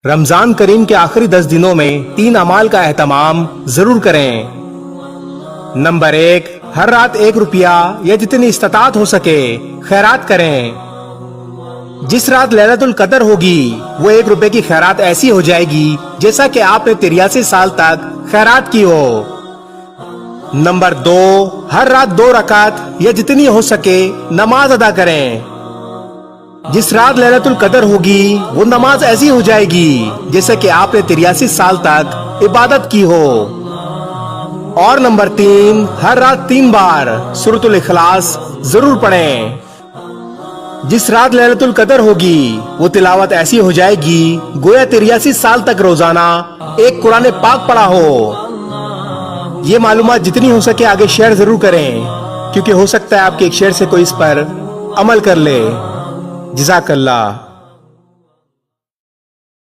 رمضان کریم کے آخری 10 دنوں میں 3 اعمال کا اہتمام ضرور کریں۔ نمبر 1، ہر رات 1 روپیہ یا جتنی استطاعت ہو سکے خیرات کریں۔ جس رات لیلۃ القدر ہوگی وہ 1 روپے کی خیرات ایسی ہو جائے گی جیسا کہ آپ نے 83 سال تک خیرات کی ہو۔ نمبر 2، ہر رات 2 رکعت یا جتنی ہو سکے نماز ادا کریں۔ جس رات لیلۃ القدر ہوگی وہ نماز ایسی ہو جائے گی جیسے کہ آپ نے 83 سال تک عبادت کی ہو۔ اور نمبر 3، ہر رات 3 بار سورۃ الاخلاص ضرور پڑھیں۔ جس رات لیلۃ القدر ہوگی وہ تلاوت ایسی ہو جائے گی گویا 83 سال تک روزانہ ایک قرآن پاک پڑھا ہو۔ یہ معلومات جتنی ہو سکے آگے شیئر ضرور کریں، کیونکہ ہو سکتا ہے آپ کے ایک شیئر سے کوئی اس پر عمل کر لے۔ جزاک اللہ۔